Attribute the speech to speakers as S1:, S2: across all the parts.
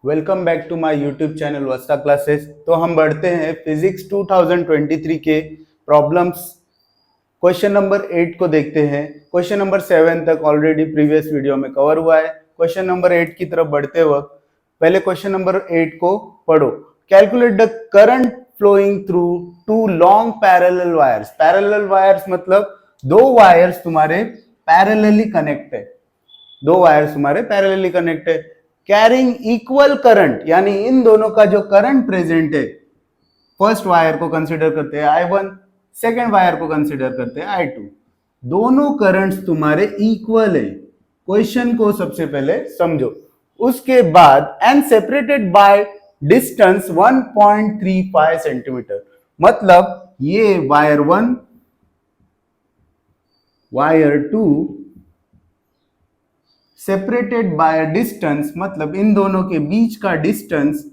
S1: Welcome back to my YouTube channel Vasta classes. तो हम बढ़ते हैं फिजिक्स 2023 के प्रॉब्लम्स। क्वेश्चन नंबर 8 को देखते हैं। क्वेश्चन नंबर 7 तक ऑलरेडी प्रीवियस वीडियो में कवर हुआ है। क्वेश्चन नंबर 8 की तरफ बढ़ते वक्त पहले क्वेश्चन नंबर 8 को पढ़ो। Calculate the current flowing through two long parallel wires. Parallel wires मतलब दो वायर्स तुम्हारे पैरेलली कनेक्ट है, दो वायर्स तुम्हारे पैरेलली कनेक्ट है, कैरिंग इक्वल करंट, यानी इन दोनों का जो करंट प्रेजेंट है, फर्स्ट वायर को कंसीडर करते हैं I1, सेकेंड वायर को कंसीडर करते हैं I2। दोनों करंट्स तुम्हारे इक्वल है। क्वेश्चन को सबसे पहले समझो, उसके बाद and separated by distance 1.35 centimetre. मतलब ये wire 1, wire 2 separated by distance, मतलब इन दोनों के बीच का डिस्टेंस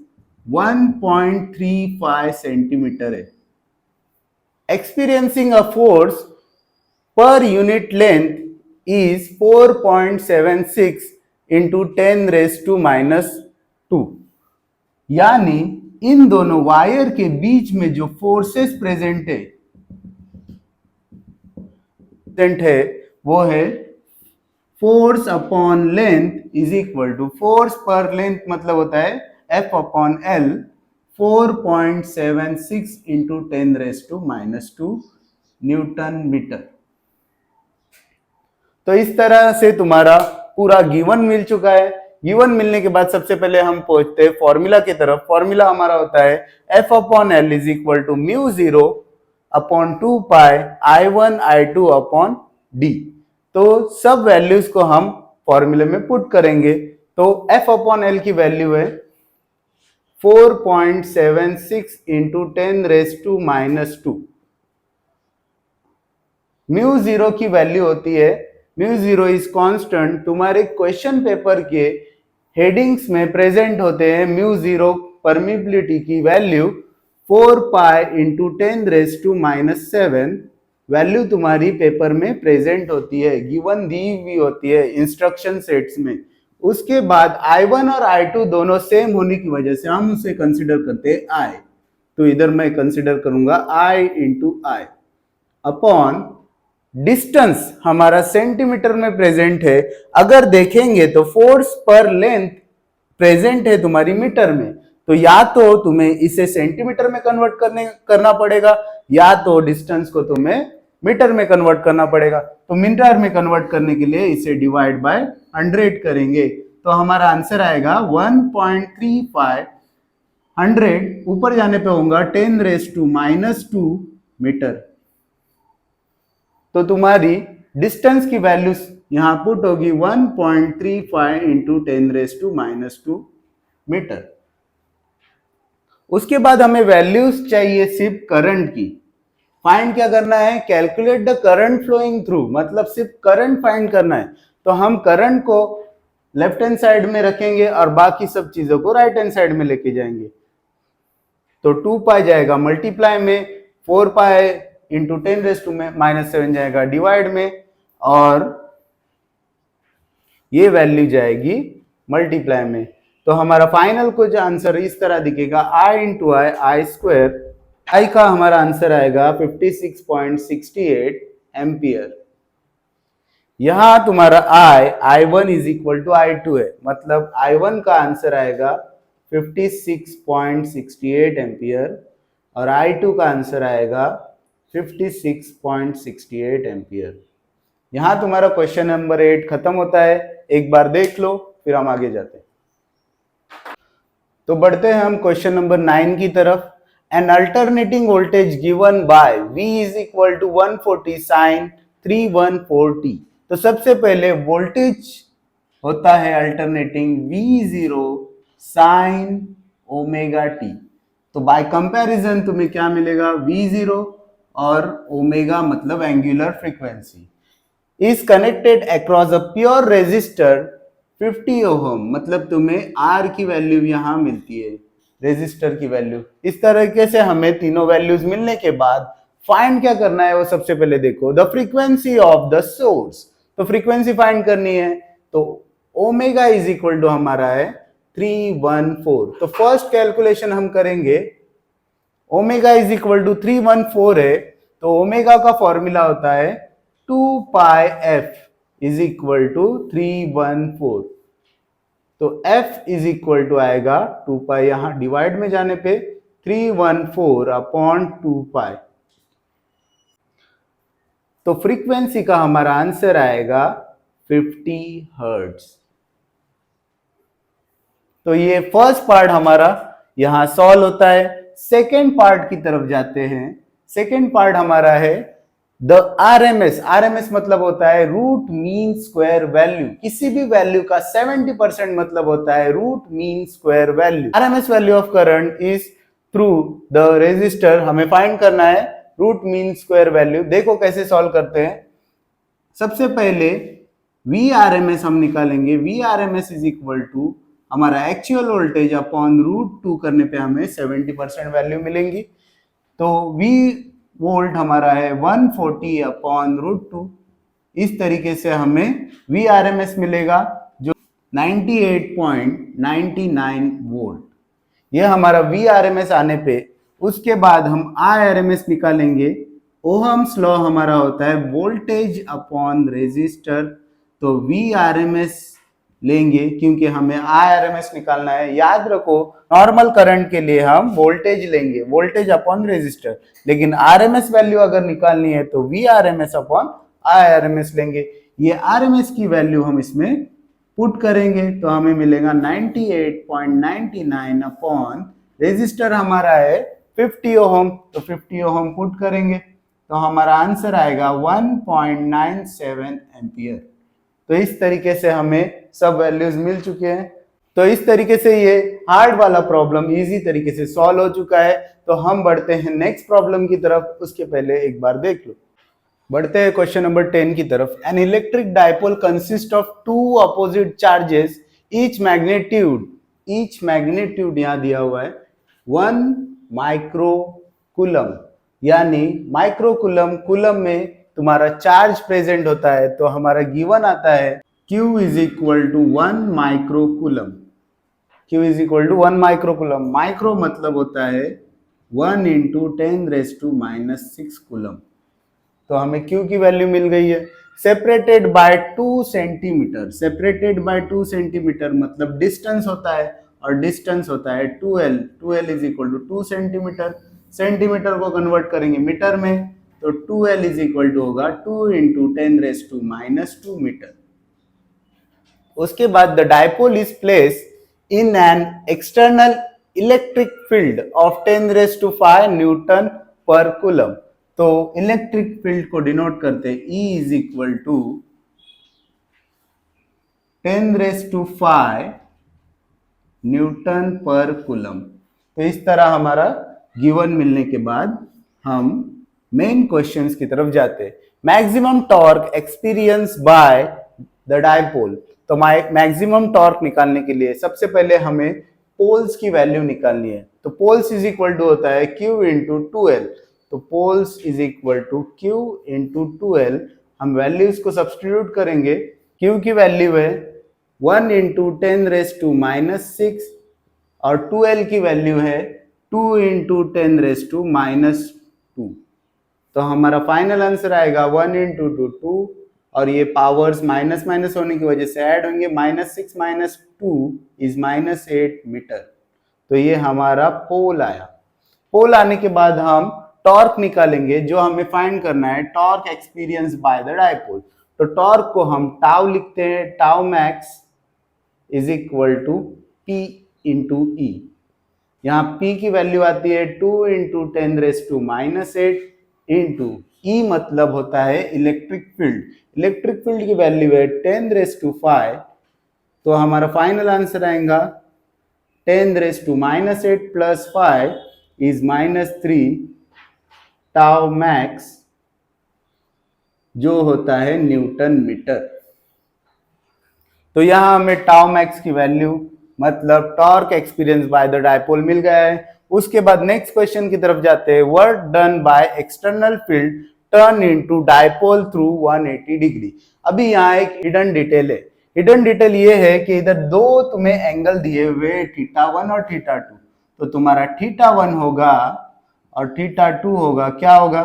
S1: 1.35 सेंटीमीटर है। Experiencing a force per unit length is 4.76 into 10⁻⁻²। यानी इन दोनों वायर के बीच में जो फोर्सेस प्रेजेंट है वो है force upon length is equal to, force पर लेंथ मतलब होता है F upon L, 4.76 into 10⁻⁻² newton metre. तो इस तरह से तुम्हारा पूरा गिवन मिल चुका है। गिवन मिलने के बाद सबसे पहले हम पहुंचते हैं फॉर्मूला की तरफ। फॉर्मूला हमारा होता है F upon L is equal to μ0 upon 2 pi I1 I2 upon D। तो सब वैल्यूज को हम फॉर्मूले में पुट करेंगे। तो F अपॉन L की वैल्यू है 4.76 इंटू 10⁻⁻²। μ0 की वैल्यू होती है, μ0 इज कांस्टेंट। तुम्हारे क्वेश्चन पेपर के हेडिंग्स में प्रेजेंट होते हैं μ0 परमिबिलिटी की वैल्यू 4 पाई इंटू 10⁻⁻7। वैल्यू तुम्हारी पेपर में प्रेजेंट होती है, गिवन दी हुई होती है इंस्ट्रक्शन सेट्स में। उसके बाद I1 और I2 दोनों सेम होने की वजह से हम उसे कंसीडर करते हैं I। तो इधर मैं कंसीडर करूंगा I into I upon distance हमारा सेंटीमीटर में प्रेजेंट है। अगर देखेंगे तो फोर्स पर लेंथ प्रेजेंट है तुम्हारी मीटर में, तो या तो तुम्हें इसे सेंटीमीटर में कन्वर्ट करना पड़ेगा, या तो डिस्टेंस को तुम्हें मीटर में कन्वर्ट करना पड़ेगा। तो मीटर में कन्वर्ट करने के लिए इसे डिवाइड बाय 100 करेंगे, तो हमारा आंसर आएगा 1.35। 100 ऊपर जाने पे होगा 10⁻⁻² मीटर। तो तुम्हारी डिस्टेंस की वैल्यू यहां पुट होगी 1.35 इंटू 10⁻⁻² मीटर। उसके बाद हमें वैल्यूज चाहिए सिर्फ करंट की। फाइंड क्या करना है? Calculate the current flowing through, मतलब सिर्फ करंट फाइंड करना है। तो हम करंट को लेफ्ट हैंड साइड में रखेंगे और बाकी सब चीजों को राइट हैंड साइड में लेके जाएंगे। तो 2 पाई जाएगा मल्टीप्लाई में, 4 पाई इंटू 10⁻⁻7 जाएगा डिवाइड में, और ये वैल्यू जाएगी मल्टीप्लाई में। तो हमारा फाइनल कुछ आंसर इस तरह दिखेगा, I into I square. I का हमारा आंसर आएगा 56.68 एम्पियर। यहां तुम्हारा I1 is equal to I2 है, मतलब I1 का आंसर आएगा 56.68 एम्पियर और I2 का आंसर आएगा 56.68 एम्पियर। यहां तुम्हारा क्वेश्चन नंबर 8 खत्म होता है। एक बार देख लो, फिर हम आगे जाते हैं। तो बढ़ते हैं हम क्वेश्चन नंबर 9 की तरफ। An alternating voltage given by V is equal to 140 sine 314t। तो सबसे पहले वोल्टेज होता है alternating V0 sine omega t। तो बाय कंपैरिजन तुम्हें क्या मिलेगा? V0 और ओमेगा मतलब angular frequency is connected across a pure resistor 50 ohm, मतलब तुम्हें R की वैल्यू यहां मिलती है, रेजिस्टर की वैल्यू। इस तरीके से हमें तीनों वैल्यूज मिलने के बाद फाइंड क्या करना है वो सबसे पहले देखो, the frequency of the source. तो फ्रीक्वेंसी फाइंड करनी है, तो ओमेगा इज इक्वल टू हमारा है 314। तो फर्स्ट कैलकुलेशन हम करेंगे, ओमेगा इज इक्वल टू 314 है, तो ओमेगा का फॉर्मूला होता है 2 पाई एफ इज इक्वल टू 314। तो f इज इक्वल टू आएगा 2 पाई, यहां डिवाइड में जाने पे 314 अपॉन 2 पाई। तो फ्रीक्वेंसी का हमारा आंसर आएगा 50 हर्ट्ज। तो ये फर्स्ट पार्ट हमारा यहां सॉल्व होता है। सेकेंड पार्ट की तरफ जाते हैं। सेकेंड पार्ट हमारा है द आरएमएस। आरएमएस मतलब होता है रूट मीन स्क्वायर वैल्यू। किसी भी वैल्यू का 70% मतलब होता है root mean square value. RMS value of current is through the resistor. हमें फाइंड करना है रूट मीन स्क्वायर वैल्यू। देखो कैसे सॉल्व करते हैं। सबसे पहले वी आरएमएस हम निकालेंगे। V RMS is equal to हमारा एक्चुअल वोल्टेज अपॉन रूट 2 करने पे हमें 70% वैल्यू मिलेंगी। तो V वोल्ट हमारा है 140 अपॉन रूट 2। इस तरीके से हमें VRMS मिलेगा जो 98.99 वोल्ट। यह हमारा VRMS आने पे उसके बाद हम IRMS निकालेंगे। ओहम्स लॉ हमारा होता है वोल्टेज अपॉन रेजिस्टर। तो VRMS लेंगे क्योंकि हमें IRMS निकालना है। याद रखो नॉर्मल करंट के लिए हम वोल्टेज लेंगे, वोल्टेज अपॉन रेजिस्टर, लेकिन RMS वैल्यू अगर निकालनी है तो VRMS अपॉन IRMS लेंगे। ये RMS की वैल्यू हम इसमें पुट करेंगे तो हमें मिलेगा 98.99 अपॉन रेजिस्टर हमारा है 50 ओहम। तो 50 ओहम पुट करेंगे तो हमारा आंसर आएगा 1.97 एम्पियर। तो इस तरीके से हमें सब वैल्यूज मिल चुके हैं। तो इस तरीके से ये हार्ड वाला प्रॉब्लम इजी तरीके से सॉल्व हो चुका है। तो हम बढ़ते हैं नेक्स्ट प्रॉब्लम की तरफ। उसके पहले एक बार देख लो। बढ़ते हैं क्वेश्चन नंबर 10 की तरफ। An electric dipole consist of two opposite charges each magnitude यहां दिया हुआ है 1 माइक्रोकूलम। यानी माइक्रोकूलम, कूलम में तुम्हारा चार्ज प्रेजेंट होता है। तो हमारा गिवन आता है Q is equal to 1 microcoulomb. Q is equal to 1 microcoulomb. Micro मतलब होता है 1 इंटू 10⁻⁻⁶ कूलम। तो हमें Q की वैल्यू मिल गई है। Separated by 2 centimetre. Separated by 2 centimetre मतलब डिस्टेंस होता है, और डिस्टेंस होता है 2L। 2L is equal to 2 centimetre. Centimetre को कन्वर्ट करेंगे मीटर में तो 2L इज इक्वल टू होगा 2 इंटू 10⁻⁻² मीटर। उसके बाद the dipole is place in an external electric field of 10⁵ newton per coulomb. तो इलेक्ट्रिक फील्ड को डिनोट करते हैं E is equal to 10⁵ newton per coulomb. तो इस तरह हमारा गिवन मिलने के बाद हम मेन क्वेश्चंस की तरफ जाते हैं। Maximum torque experience by the dipole. तो मैक्सिमम टॉर्क निकालने के लिए सबसे पहले हमें पोल्स की वैल्यू निकालनी है। तो पोल्स इज इक्वल टू होता है Q इंटू 2L। तो poles is equal to Q into 2L। हम वैल्यूज को सब्स्टिट्यूट करेंगे। Q की वैल्यू है 1 इंटू 10⁻⁻⁶ और 2L की वैल्यू है 2 इंटू 10⁻⁻²। तो हमारा फाइनल आंसर आएगा 1 इंटू 2 और ये पावर्स माइनस माइनस होने की वजह से ऐड होंगे। -6 - 2 इज -8 मीटर। तो ये हमारा पोल आया। पोल आने के बाद हम टॉर्क निकालेंगे जो हमें फाइंड करना है torque experience by the dipole. तो टॉर्क को हम टाउ लिखते हैं। Tau max is equal to P into E। यहाँ P की वैल्यू आती है 2 इंटू 10⁻⁻8 इंटू E मतलब होता है इलेक्ट्रिक फील्ड। इलेक्ट्रिक फील्ड की वैल्यू है 10⁵। तो हमारा फाइनल आंसर आएगा 10⁻⁻8 प्लस 5 इज -3 टाउ मैक्स जो होता है न्यूटन मीटर। तो यहां हमें टाउ मैक्स की वैल्यू मतलब torque experience by the dipole मिल गया है। उसके बाद नेक्स्ट क्वेश्चन की तरफ जाते हैं। Work done by external field turn into dipole through 180 degree. अभी यहाँ एक हिडन डिटेल है। हिडन डिटेल ये है कि इधर दो तुम्हें एंगल दिए हुए θ1 और θ2, तो तुम्हारा θ1 होगा और θ2 होगा, क्या होगा,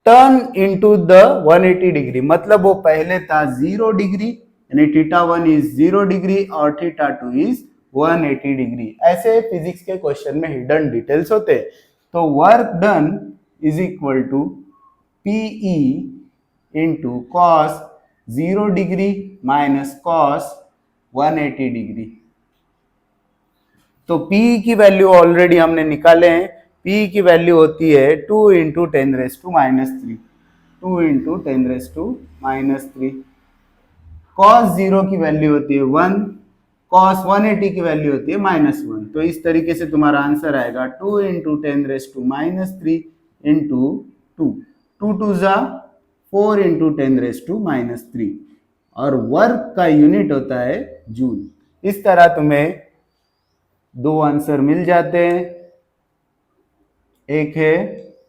S1: टर्न इनटू द 180 डिग्री, मतलब वो पहले था 0 डिग्री, यानी θ1 इज 0 डिग्री और θ2 इज 180 डिग्री। ऐसे फिजिक्स के क्वेश्चन में हिडन डिटेल्स होते हैं। तो work done is equal to PE into cos 0 degree minus cos 180 degree. तो PE की वैल्यू ऑलरेडी हमने निकाले हैं। PE की वैल्यू होती है 2 इंटू 10⁻³ 2 इंटू 10⁻³ कॉस 0 की वैल्यू होती है 1, कॉस 180 की वैल्यू होती है -1। तो इस तरीके से तुम्हारा आंसर आएगा 2 इंटू 10⁻³ इंटू 2, 2 2 जा 4 इंटू 10⁻³ और वर्क का यूनिट होता है जूल। इस तरह तुम्हें दो आंसर मिल जाते हैं, एक है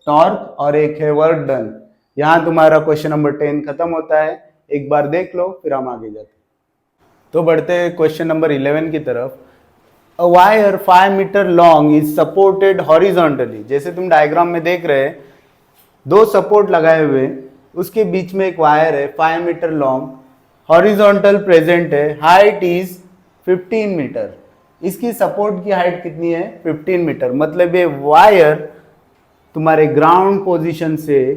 S1: टॉर्क और एक है वर्क डन। यहां तुम्हारा क्वेश्चन नंबर 10 खत्म होता है। एक बार देख लो फिर हम आगे जाते हैं। तो बढ़ते हैं क्वेश्चन नंबर 11 की तरफ। A wire 5 metre long is supported horizontally. जैसे तुम डायग्राम में देख रहे हैं, दो सपोर्ट लगाए हुए, उसके बीच में एक वायर है 5 मीटर लॉन्ग, हॉरिजॉन्टल प्रेजेंट है, हाइट इज 15 मीटर। इसकी सपोर्ट की हाइट कितनी है, 15 मीटर, मतलब ये वायर तुम्हारे ग्राउंड पोजीशन से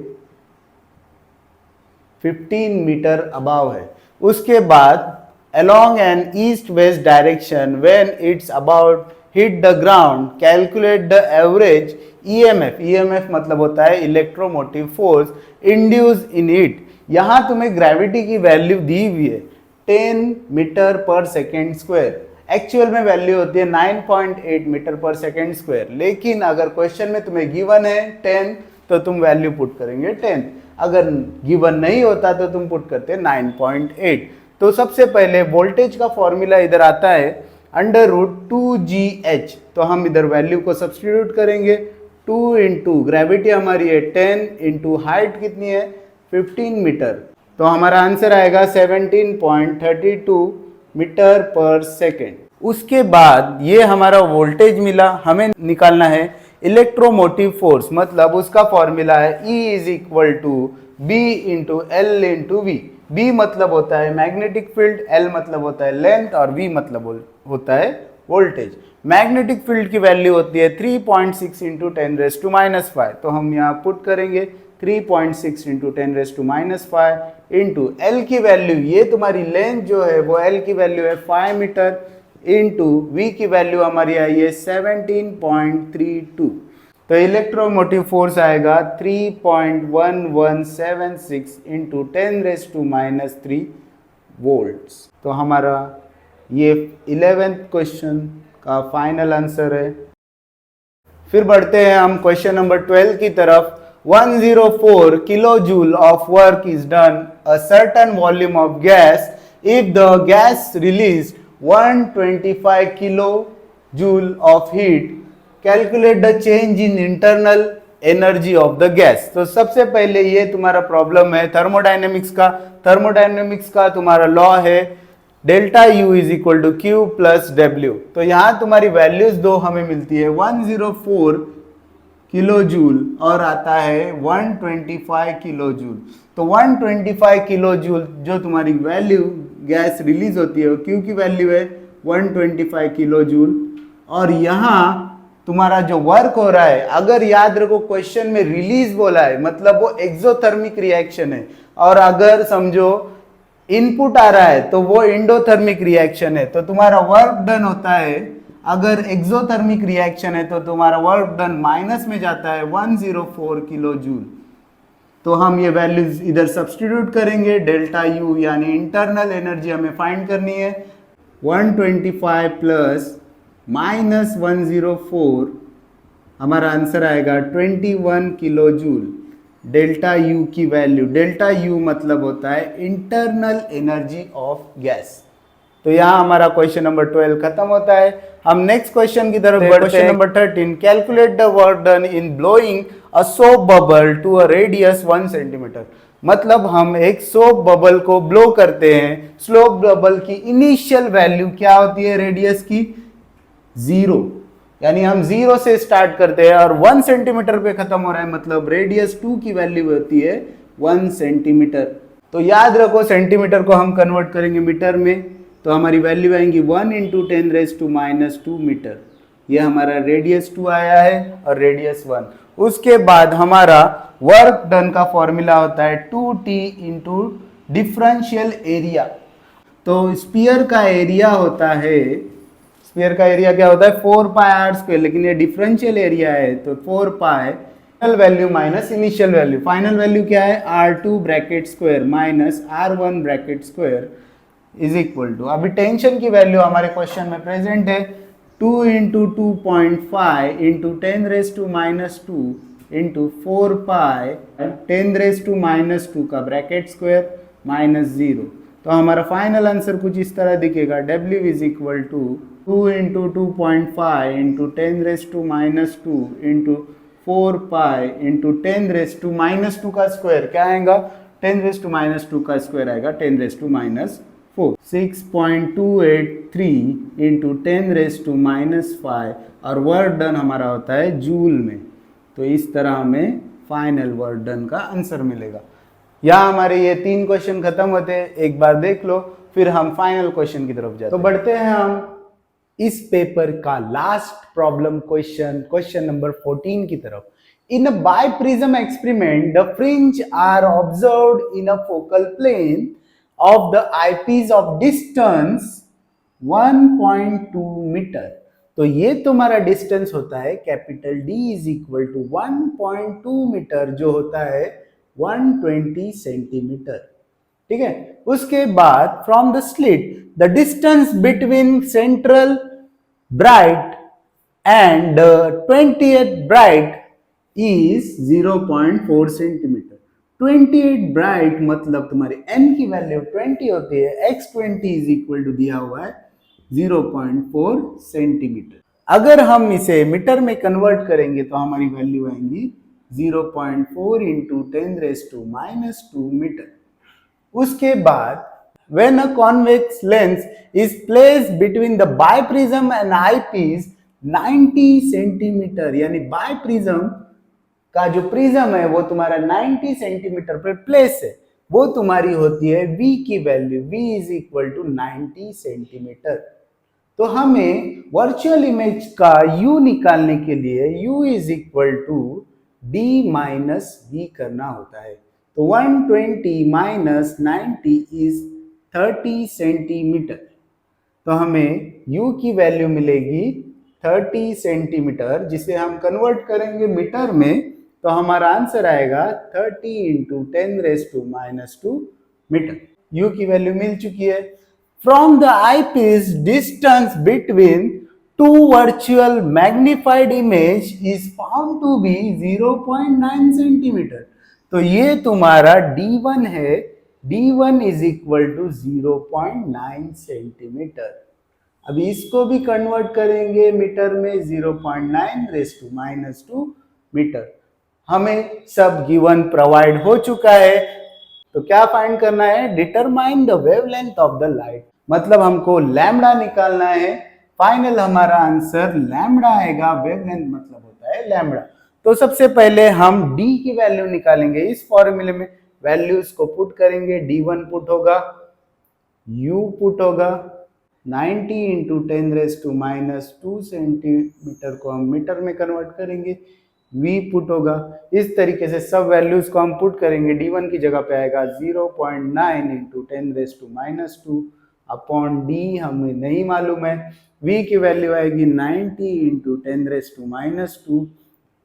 S1: 15 मीटर अबाव है। उसके बाद along an east west direction when it's about hit the ground calculate the average EMF मतलब होता है electromotive force induce in it. यहां तुम्हें ग्रेविटी की वैल्यू दी हुई है 10 मीटर पर सेकेंड स्क्वायर, एक्चुअल में वैल्यू होती है 9.8 मीटर पर सेकेंड स्क्वायर, लेकिन अगर क्वेश्चन में तुम्हें गिवन है 10 तो तुम वैल्यू पुट करेंगे 10, अगर गिवन नहीं होता तो तुम पुट करते 9.8। तो सबसे पहले वोल्टेज का फॉर्मूला इधर आता है √2GH, तो हम इधर वैल्यू को सब्स्टिट्यूट करेंगे। 2 इंटू ग्रेविटी हमारी है 10 इंटू हाइट कितनी है 15 मीटर, तो हमारा आंसर आएगा 17.32 मीटर पर सेकेंड। उसके बाद ये हमारा वोल्टेज मिला, हमें निकालना है इलेक्ट्रोमोटिव फोर्स, मतलब उसका फॉर्मूला है E is equal to B into L into V। B मतलब होता है मैग्नेटिक फील्ड, L मतलब होता है लेंथ और V मतलब होता है वोल्टेज। मैग्नेटिक फील्ड की वैल्यू होती है 3.6 इंटू 10⁻⁵, तो हम यहाँ पुट करेंगे 3.6 इंटू 10⁻⁵ इंटू L की वैल्यू, ये तुम्हारी लेंथ जो है वो L की वैल्यू है 5 मीटर, इंटू V की वैल्यू हमारी आई है 17.32। तो इलेक्ट्रोमोटिव फोर्स आएगा 3.1176 इंटू 10⁻³ वोल्ट्स। तो हमारा ये 11th क्वेश्चन का फाइनल आंसर है। फिर बढ़ते हैं हम क्वेश्चन नंबर 12 की तरफ। 104 kilo joule of work is done a certain volume of gas if the gas release 125 kilo joule of heat, calculate the change in internal energy of the gas. तो सबसे पहले ये तुम्हारा प्रॉब्लम है thermodynamics का। Thermodynamics का तुम्हारा law है delta U is equal to Q plus W। तो यहाँ तुम्हारी वैल्यूज दो हमें मिलती है 104 किलो जूल और आता है 125 किलो जूल। तो 125 किलो जूल जो तुम्हारी वैल्यू गैस रिलीज होती है, Q की वैल्यू है 125 किलो जूल, और यहाँ तुम्हारा जो वर्क हो रहा है, अगर याद रखो क्वेश्चन में रिलीज बोला है मतलब वो एक्सोथर्मिक रिएक्शन है, और अगर समझो इनपुट आ रहा है तो वो इंडोथर्मिक रिएक्शन है। तो तुम्हारा वर्क डन होता है, अगर एक्सोथर्मिक रिएक्शन है तो तुम्हारा वर्क डन माइनस में जाता है 104 किलो जूल। तो हम ये वैल्यूज इधर सब्स्टिट्यूट करेंगे, डेल्टा U यानी इंटरनल एनर्जी हमें फाइंड करनी है, 125 प्लस माइनस 104, हमारा आंसर आएगा 21 किलो जूल। डेल्टा U की वैल्यू, डेल्टा U मतलब होता है इंटरनल एनर्जी ऑफ गैस। तो यहाँ हमारा क्वेश्चन नंबर 12 खत्म होता है। हम नेक्स्ट क्वेश्चन की तरफ बढ़ते हैं। Question number 13, calculate the work done in blowing a soap bubble to a radius 1 centimetre. मतलब हम एक सोप बबल को ब्लो करते हैं, स्लोप बबल की इनिशियल वैल्यू क्या होती है रेडियस की? 0, यानी हम 0 से स्टार्ट करते हैं और 1 सेंटीमीटर पे खत्म हो रहा है, मतलब रेडियस 2 की वैल्यू होती है 1 सेंटीमीटर। तो याद रखो सेंटीमीटर को हम कन्वर्ट करेंगे मीटर में, तो हमारी वैल्यू आएंगी 1 इंटू 10⁻⁻² मीटर। ये हमारा रेडियस 2 आया है और रेडियस 1। उसके बाद हमारा वर्क डन का फॉर्मूला होता है 2t इंटू डिफरेंशियल एरिया। तो स्फीयर का एरिया होता है, स्फीयर का एरिया क्या होता है? 4πr², लेकिन ये डिफरेंशियल एरिया है तो 4π final value minus initial value. Final value क्या है? r2 bracket square minus r1 bracket square is equal to, अभी टेंशन की वैल्यू हमारे क्वेश्चन में प्रेजेंट है 2 इंटू 2.5 इंटू 10⁻² इंटू 4π 10⁻² का ब्रैकेट स्क्वायर माइनस 0। तो हमारा फाइनल आंसर कुछ इस तरह दिखेगा, W is equal to 2 into 2.5 into 10⁻² into 4π into 10⁻² का स्क्वायर क्या आएगा? 10⁻² का स्क्वायर आएगा 10⁻⁴। 6.283 इंटू 10⁻⁵ और वर्क डन हमारा होता है जूल में। तो इस तरह हमें फाइनल वर्क डन का आंसर मिलेगा। यहाँ हमारे ये 3 क्वेश्चन खत्म होते हैं, एक बार देख लो फिर हम फाइनल क्वेश्चन की तरफ जाते हैं। तो बढ़ते हैं हम इस पेपर का लास्ट प्रॉब्लम क्वेश्चन नंबर 14 की तरफ। In a biprism experiment the fringe are observed in a focal plane of the eyepiece of distance 1.2 metre. तो ये तुम्हारा डिस्टेंस होता है capital D is equal to 1.2 metre, जो होता है 120 सेंटीमीटर। ठीक है, उसके बाद from the slit the distance between central bright and 20th bright is 0.4 centimetre. 28 bright मतलब तुम्हारी n की वैल्यू 20 होती है, x20 इज इक्वल टू दिया हुआ है 0.4 सेंटीमीटर। अगर हम इसे मीटर में कन्वर्ट करेंगे तो हमारी वैल्यू आएंगी 0.4 इंटू 10⁻² मीटर। उसके बाद when a convex lens is placed between the biprism and eyepiece 90 centimetre, यानी बाइप्रिज्म का जो प्रिज्म है वो तुम्हारा 90 सेंटीमीटर पर प्लेस है, वो तुम्हारी होती है v की value, v is equal to 90 centimetre. तो हमें वर्चुअल इमेज का u निकालने के लिए u is equal to d minus v करना होता है। तो 120 माइनस 90 इज 30 सेंटीमीटर। तो हमें u की वैल्यू मिलेगी 30 सेंटीमीटर, जिसे हम कन्वर्ट करेंगे मीटर में तो हमारा आंसर आएगा 30 इंटू 10⁻² मीटर। u की वैल्यू मिल चुकी है। From the eyepiece distance between two virtual magnified image is found to be 0.9 centimetre. तो ये तुम्हारा d1 है, d1 is equal to 0.9 centimetre. अभी इसको भी कन्वर्ट करेंगे मीटर में 0.9⁻² मीटर। हमें सब गिवन प्रोवाइड हो चुका है, तो क्या फाइंड करना है? Determine the wavelength of the light, मतलब हमको लैम्डा निकालना है। फाइनल हमारा आंसर लैम्डा आएगा, वेवलेंथ मतलब होता है लैम्डा। तो सबसे पहले हम d की वैल्यू निकालेंगे। इस फॉर्मूले में वैल्यूज को पुट करेंगे, d1 पुट होगा, u पुट होगा, 90 इंटू 10⁻² सेंटीमीटर को हम मीटर में कन्वर्ट करेंगे, v पुट होगा। इस तरीके से सब वैल्यूज को हम पुट करेंगे। d1 की जगह पे आएगा 0.9 इंटू 10⁻² अपॉन d हमें नहीं मालूम है, v की वैल्यू आएगी 90 इंटू 10⁻²,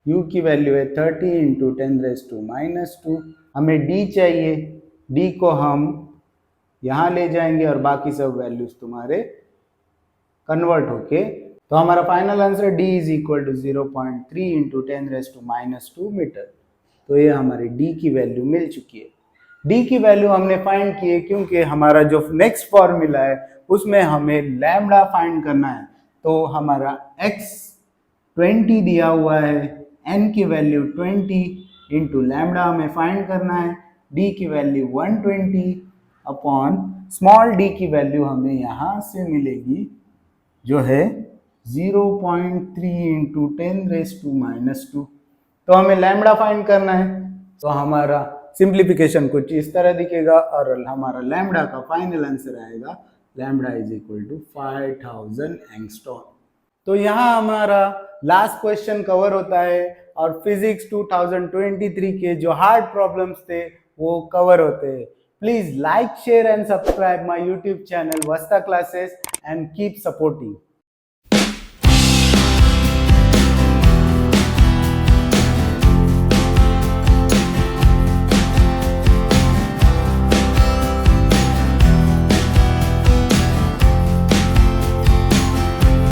S1: u की वैल्यू है 30 इंटू 10⁻²। हमें d चाहिए, d को हम यहाँ ले जाएंगे और बाकी सब वैल्यूज तुम्हारे कन्वर्ट होके, तो हमारा final answer d is equal to 0.3 into 10⁻² metre. तो ये हमारी d की वैल्यू मिल चुकी है। d की वैल्यू हमने फाइंड की है क्योंकि हमारा जो नेक्स्ट फॉर्मूला है उसमें हमें लैम्डा फाइंड करना है। तो हमारा x 20 दिया हुआ है, n की वैल्यू 20 इंटू लैम्डा हमें फाइंड करना है। डी की वैल्यू 120 अपॉन स्मॉल डी की वैल्यू हमें यहाँ से मिलेगी जो है 0.3 इंटू 10⁻²। तो हमें लैम्डा फाइंड करना है, तो हमारा सिंप्लीफिकेशन कुछ इस तरह दिखेगा और हमारा लैम्डा का फाइनल आंसर आएगा lambda is equal to 5000 angstrom. तो यहाँ हमारा लास्ट क्वेश्चन कवर होता है और फिजिक्स 2023 के जो हार्ड प्रॉब्लम्स थे वो कवर होते हैं। Please like, share and subscribe my YouTube channel Vasta classes and keep supporting.